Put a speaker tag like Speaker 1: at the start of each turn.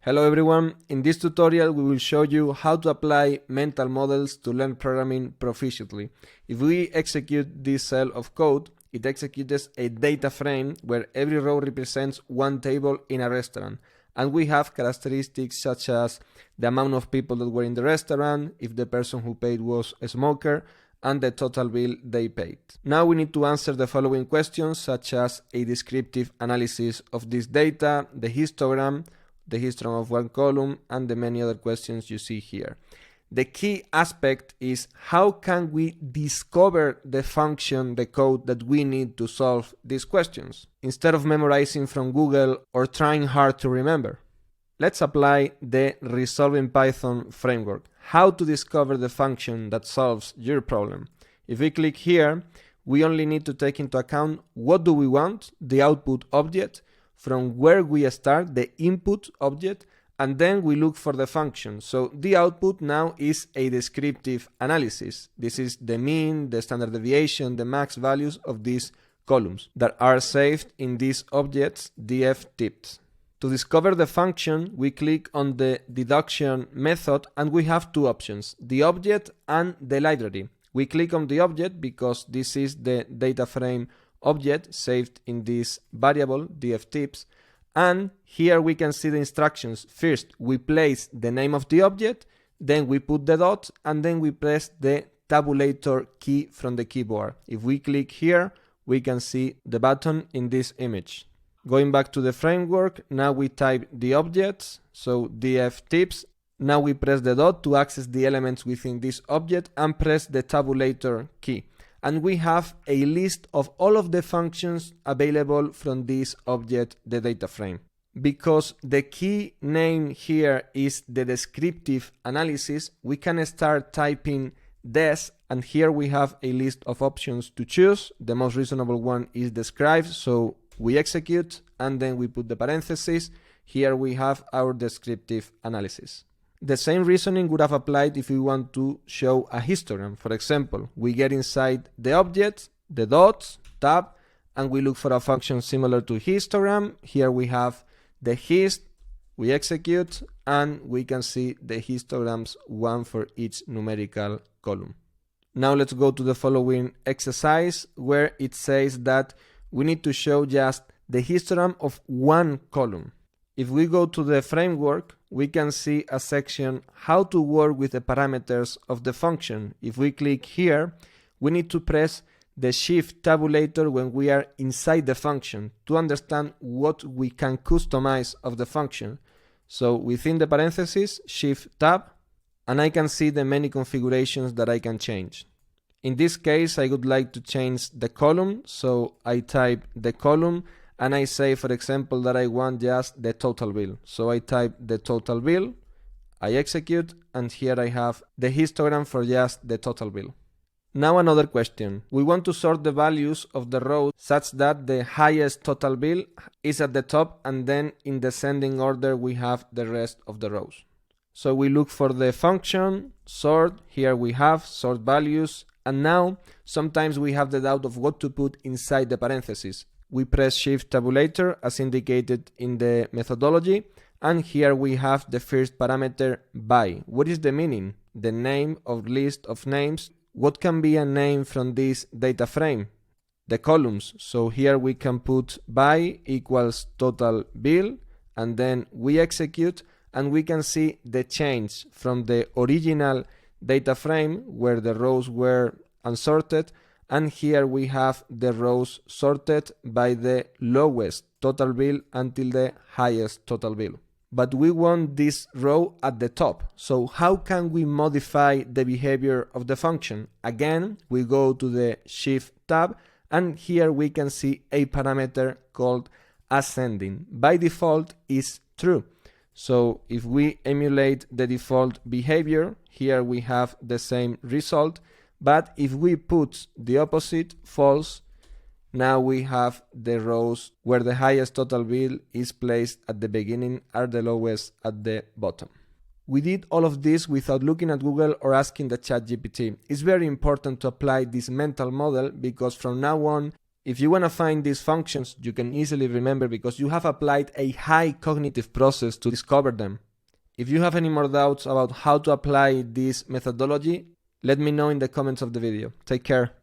Speaker 1: Hello everyone, in this tutorial we will show you how to apply mental models to learn programming proficiently. If we execute this cell of code, it executes a data frame where every row represents one table in a restaurant, and we have characteristics such as the amount of people that were in the restaurant, if the person who paid was a smoker, and the total bill they paid. Now we need to answer the following questions such as a descriptive analysis of this data, the histogram of one column, and the many other questions you see here. The key aspect is how can we discover the function, the code that we need to solve these questions, instead of memorizing from Google or trying hard to remember. Let's apply the Resolving Python framework. How to discover the function that solves your problem. If we click here, we only need to take into account what do we want, the output object, from where we start, the input object, and then we look for the function. So the output now is a descriptive analysis. This is the mean, the standard deviation, the max values of these columns that are saved in these objects, df tips. To discover the function, we click on the deduction method and we have two options, the object and the library. We click on the object because this is the data frame object saved in this variable dftips, and here we can see the instructions. First we place the name of the object, then we put the dot, and then we press the tabulator key from the keyboard. If we click here, we can see the button in this image. Going back to the framework, now we type the objects, so dftips. Now we press the dot to access the elements within this object and press the tabulator key. And we have a list of all of the functions available from this object, the data frame. Because the key name here is the descriptive analysis, we can start typing des, and here we have a list of options to choose. The most reasonable one is describe, so we execute and then we put the parentheses. Here we have our descriptive analysis. The same reasoning would have applied if we want to show a histogram. For example, we get inside the object, the dots, tab, and we look for a function similar to histogram. Here we have the hist, we execute, and we can see the histograms, one for each numerical column. Now let's go to the following exercise where it says that we need to show just the histogram of one column. If we go to the framework, we can see a section how to work with the parameters of the function. If we click here, we need to press the shift tabulator when we are inside the function to understand what we can customize of the function. So within the parentheses, shift tab, and I can see the many configurations that I can change. In this case, I would like to change the column, so I type the column and I say, for example, that I want just the total bill. So I type the total bill, I execute, and here I have the histogram for just the total bill. Now another question. We want to sort the values of the rows such that the highest total bill is at the top, and then in descending order we have the rest of the rows. So we look for the function, sort, here we have sort values, and now sometimes we have the doubt of what to put inside the parentheses. We press shift tabulator as indicated in the methodology, and here we have the first parameter by. What is the meaning? The name of list of names. What can be a name from this data frame? The columns. So here we can put by equals total bill, and then we execute, and we can see the change from the original data frame where the rows were unsorted, and here we have the rows sorted by the lowest total bill until the highest total bill. But we want this row at the top. So how can we modify the behavior of the function? Again, we go to the shift tab, and here we can see a parameter called ascending. By default is true. So if we emulate the default behavior, here we have the same result. But if we put the opposite, false, now we have the rows where the highest total bill is placed at the beginning are the lowest at the bottom. We did all of this without looking at Google or asking the ChatGPT. It's very important to apply this mental model because from now on If you want to find these functions, you can easily remember because you have applied a high cognitive process to discover them. If you have any more doubts about how to apply this methodology, let me know in the comments of the video. Take care.